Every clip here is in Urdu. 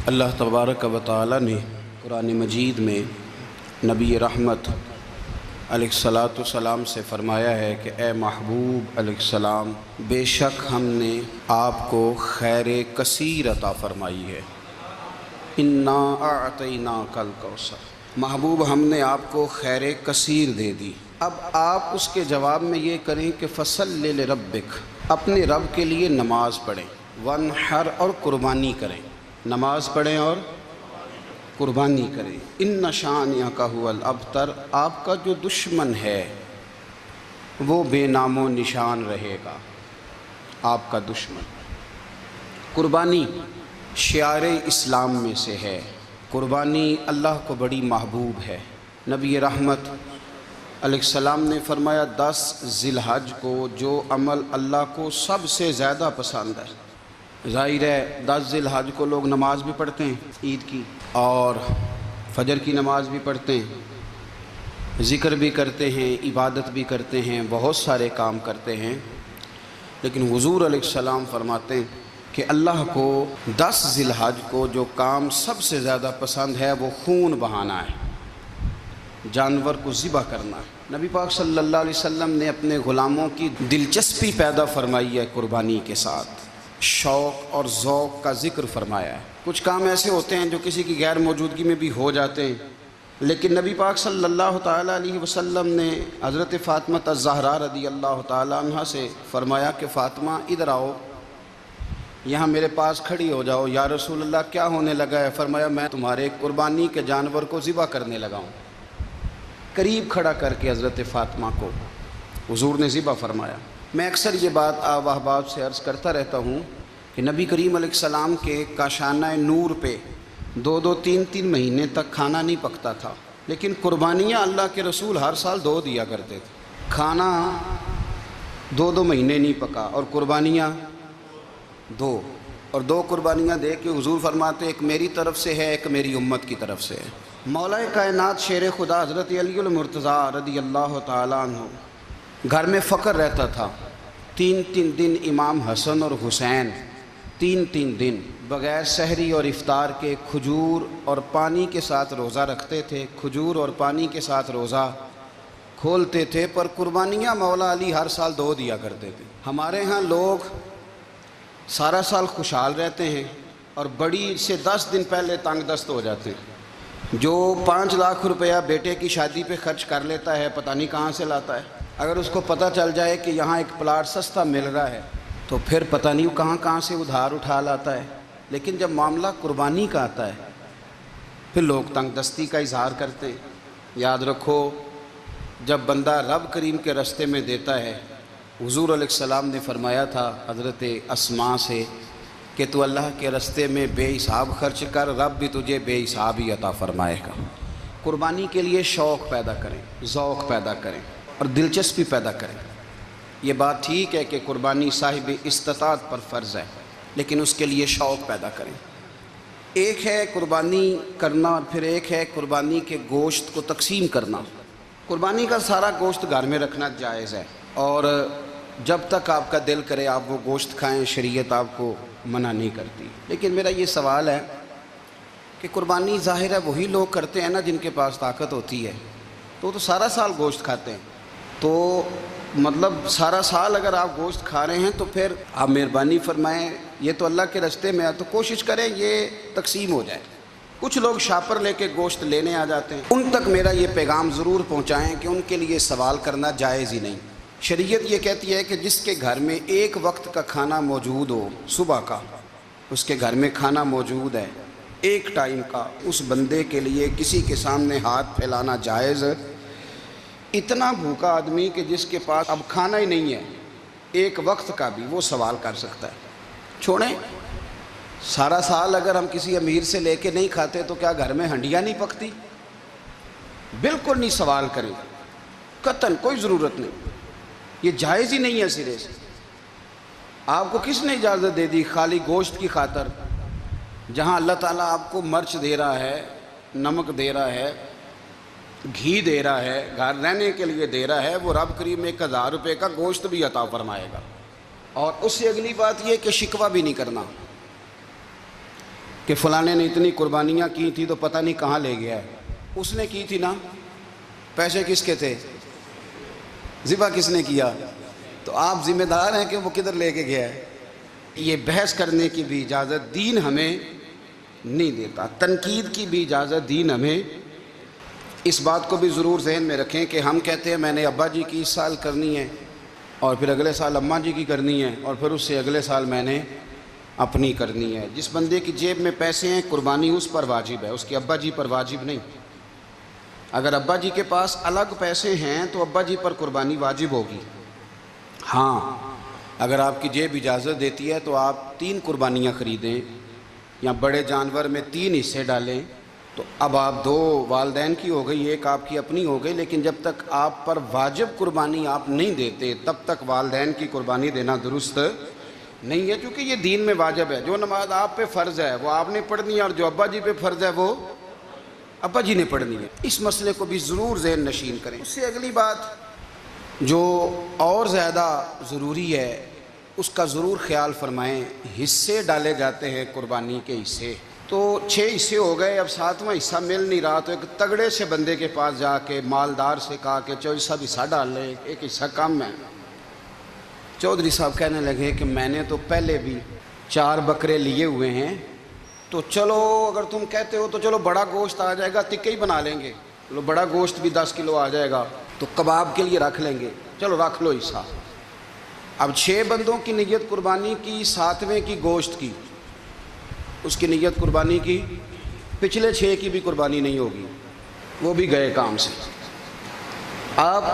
اللہ تبارک و تعالی نے قرآن مجید میں نبی رحمت علیہ الصلاۃ والسلام سے فرمایا ہے کہ اے محبوب علیہ السلام، بے شک ہم نے آپ کو خیر کثیر عطا فرمائی ہے۔ انا اعطیناک الکوثر، محبوب ہم نے آپ کو خیر کثیر دے دی۔ اب آپ اس کے جواب میں یہ کریں کہ فصلی لربک، اپنے رب کے لیے نماز پڑھیں، وانحر اور قربانی کریں، نماز پڑھیں اور قربانی کریں۔ ان شانئک ھو الابتر، آپ کا جو دشمن ہے وہ بے نام و نشان رہے گا، آپ کا دشمن۔ قربانی شعار اسلام میں سے ہے، قربانی اللہ کو بڑی محبوب ہے۔ نبی رحمت علیہ السلام نے فرمایا 10 ذی الحج کو جو عمل اللہ کو سب سے زیادہ پسند ہے، ظاہر ہے 10 ذی الحج کو لوگ نماز بھی پڑھتے ہیں عید کی، اور فجر کی نماز بھی پڑھتے ہیں، ذکر بھی کرتے ہیں، عبادت بھی کرتے ہیں، بہت سارے کام کرتے ہیں، لیکن حضور علیہ السلام فرماتے ہیں کہ اللہ کو 10 ذی الحج کو جو کام سب سے زیادہ پسند ہے وہ خون بہانا ہے، جانور کو ذبح کرنا ہے۔ نبی پاک صلی اللہ علیہ وسلم نے اپنے غلاموں کی دلچسپی پیدا فرمائی ہے، قربانی کے ساتھ شوق اور ذوق کا ذکر فرمایا ہے۔ کچھ کام ایسے ہوتے ہیں جو کسی کی غیر موجودگی میں بھی ہو جاتے ہیں، لیکن نبی پاک صلی اللہ تعالیٰ علیہ وسلم نے حضرت فاطمہ الزہرا رضی اللہ تعالیٰ عنہ سے فرمایا کہ فاطمہ ادھر آؤ، یہاں میرے پاس کھڑی ہو جاؤ۔ یا رسول اللہ کیا ہونے لگا ہے؟ فرمایا میں تمہارے قربانی کے جانور کو ذبح کرنے لگا ہوں۔ قریب کھڑا کر کے حضرت فاطمہ کو حضور نے ذبح فرمایا۔ میں اکثر یہ بات آپ احباب سے عرض کرتا رہتا ہوں کہ نبی کریم علیہ السلام کے کاشانہ نور پہ 2 3 مہینے تک کھانا نہیں پکتا تھا، لیکن قربانیاں اللہ کے رسول ہر سال 2 دیا کرتے تھے۔ کھانا 2 مہینے نہیں پکا اور قربانیاں 2، اور 2 قربانیاں دے کے حضور فرماتے ایک میری طرف سے ہے، ایک میری امت کی طرف سے ہے۔ مولا کائنات شیر خدا حضرت علی المرتضیٰ رضی اللہ تعالیٰ عنہ، گھر میں فقر رہتا تھا۔ 3 دن امام حسن اور حسین 3 دن بغیر سحری اور افطار کے کھجور اور پانی کے ساتھ روزہ رکھتے تھے، کھجور اور پانی کے ساتھ روزہ کھولتے تھے، پر قربانیاں مولا علی ہر سال 2 دیا کرتے تھے۔ ہمارے ہاں لوگ سارا سال خوشحال رہتے ہیں اور بڑی سے 10 دن پہلے تنگ دست ہو جاتے ہیں۔ جو 5 لاکھ روپیہ بیٹے کی شادی پہ خرچ کر لیتا ہے پتہ نہیں کہاں سے لاتا ہے، اگر اس کو پتہ چل جائے کہ یہاں ایک پلاٹ سستا مل رہا ہے تو پھر پتہ نہیں کہاں سے ادھار اٹھا لاتا ہے۔ لیکن جب معاملہ قربانی کا آتا ہے پھر لوگ تنگ دستی کا اظہار کرتے ہیں۔ یاد رکھو، جب بندہ رب کریم کے راستے میں دیتا ہے، حضور علیہ السلام نے فرمایا تھا حضرت اسماء سے کہ تو اللہ کے راستے میں بے حساب خرچ کر، رب بھی تجھے بے حساب ہی عطا فرمائے گا۔ قربانی کے لیے شوق پیدا کریں، ذوق پیدا کریں اور دلچسپی پیدا کریں۔ یہ بات ٹھیک ہے کہ قربانی صاحب استطاعت پر فرض ہے، لیکن اس کے لیے شوق پیدا کریں۔ ایک ہے قربانی کرنا اور پھر ایک ہے قربانی کے گوشت کو تقسیم کرنا۔ قربانی کا سارا گوشت گھر میں رکھنا جائز ہے، اور جب تک آپ کا دل کرے آپ وہ گوشت کھائیں، شریعت آپ کو منع نہیں کرتی۔ لیکن میرا یہ سوال ہے کہ قربانی ظاہر ہے وہی لوگ کرتے ہیں نا جن کے پاس طاقت ہوتی ہے، تو سارا سال گوشت کھاتے ہیں، تو مطلب سارا سال اگر آپ گوشت کھا رہے ہیں تو پھر آپ مہربانی فرمائیں، یہ تو اللہ کے راستے میں ہے تو کوشش کریں یہ تقسیم ہو جائے۔ کچھ لوگ شاپر لے کے گوشت لینے آ جاتے ہیں، ان تک میرا یہ پیغام ضرور پہنچائیں کہ ان کے لیے سوال کرنا جائز ہی نہیں۔ شریعت یہ کہتی ہے کہ جس کے گھر میں ایک وقت کا کھانا موجود ہو، صبح کا اس کے گھر میں کھانا موجود ہے ایک ٹائم کا، اس بندے کے لیے کسی کے سامنے ہاتھ پھیلانا جائز۔ اتنا بھوکا آدمی کہ جس کے پاس اب کھانا ہی نہیں ہے ایک وقت کا بھی، وہ سوال کر سکتا ہے۔ چھوڑیں، سارا سال اگر ہم کسی امیر سے لے کے نہیں کھاتے تو کیا گھر میں ہنڈیاں نہیں پکتی؟ بالکل نہیں سوال کریں، قطعاً کوئی ضرورت نہیں، یہ جائز ہی نہیں ہے سرے سے۔ آپ کو کس نے اجازت دے دی خالی گوشت کی خاطر؟ جہاں اللہ تعالیٰ آپ کو مرچ دے رہا ہے، نمک دے رہا ہے، گھی دے رہا ہے، گھر رہنے کے لیے دے رہا ہے، وہ رب کریم 1000 روپے کا گوشت بھی عطا فرمائے گا۔ اور اس سے اگلی بات یہ کہ شکوہ بھی نہیں کرنا۔ کہ فلانے نے اتنی قربانیاں کی تھی تو پتہ نہیں کہاں لے گیا ہے. اس نے کی تھی نا، پیسے کس کے تھے، ذبح کس نے کیا، تو آپ ذمہ دار ہیں کہ وہ کدھر لے کے گیا ہے. یہ بحث کرنے کی بھی اجازت دین ہمیں نہیں دیتا، تنقید کی بھی اجازت دین ہمیں. اس بات کو بھی ضرور ذہن میں رکھیں کہ ہم کہتے ہیں میں نے ابا جی کی اس سال کرنی ہے، اور پھر اگلے سال اماں جی کی کرنی ہے، اور پھر اس سے اگلے سال میں نے اپنی کرنی ہے. جس بندے کی جیب میں پیسے ہیں قربانی اس پر واجب ہے، اس کے ابا جی پر واجب نہیں. اگر ابا جی کے پاس الگ پیسے ہیں تو ابا جی پر قربانی واجب ہوگی. ہاں اگر آپ کی جیب اجازت دیتی ہے تو آپ 3 قربانیاں خریدیں یا بڑے جانور میں 3 حصے ڈالیں، تو اب آپ 2 والدین کی ہو گئی، 1 آپ کی اپنی ہو گئی. لیکن جب تک آپ پر واجب قربانی آپ نہیں دیتے تب تک والدین کی قربانی دینا درست نہیں ہے، کیونکہ یہ دین میں واجب ہے. جو نماز آپ پہ فرض ہے وہ آپ نے پڑھنی ہے، اور جو ابا جی پہ فرض ہے وہ ابا جی نے پڑھنی ہے. اس مسئلے کو بھی ضرور ذہن نشین کریں. اس سے اگلی بات جو اور زیادہ ضروری ہے اس کا ضرور خیال فرمائیں. حصے ڈالے جاتے ہیں قربانی کے حصے، تو 6 حصے ہو گئے، اب 7واں حصہ مل نہیں رہا، تو ایک تگڑے سے بندے کے پاس جا کے مالدار سے کہا کہ چودھری صاحب حصہ ڈال لیں، ایک حصہ کم ہے. چودھری صاحب کہنے لگے کہ میں نے تو پہلے بھی 4 بکرے لیے ہوئے ہیں، تو چلو اگر تم کہتے ہو تو چلو بڑا گوشت آ جائے گا، تکے ہی بنا لیں گے، چلو بڑا گوشت بھی 10 کلو آ جائے گا تو کباب کے لیے رکھ لیں گے، چلو رکھ لو حصہ. اب 6 بندوں کی نیت قربانی کی، 7ویں کی گوشت کی، اس کی نیت قربانی کی، پچھلے 6 کی بھی قربانی نہیں ہوگی، وہ بھی گئے کام سے. آپ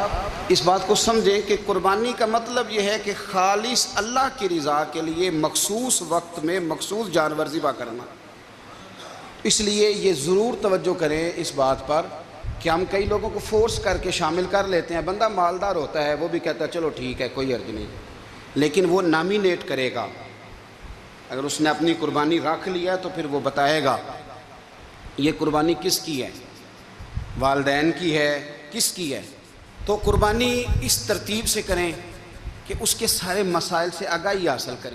اس بات کو سمجھیں کہ قربانی کا مطلب یہ ہے کہ خالص اللہ کی رضا کے لیے مخصوص وقت میں مخصوص جانور ذبح کرنا. اس لیے یہ ضرور توجہ کریں اس بات پر کہ ہم کئی لوگوں کو فورس کر کے شامل کر لیتے ہیں. بندہ مالدار ہوتا ہے وہ بھی کہتا ہے چلو ٹھیک ہے کوئی حرج نہیں، لیکن وہ نامینیٹ کرے گا. اگر اس نے اپنی قربانی رکھ لیا تو پھر وہ بتائے گا یہ قربانی کس کی ہے، والدین کی ہے، کس کی ہے. تو قربانی اس ترتیب سے کریں کہ اس کے سارے مسائل سے آگاہی حاصل کریں.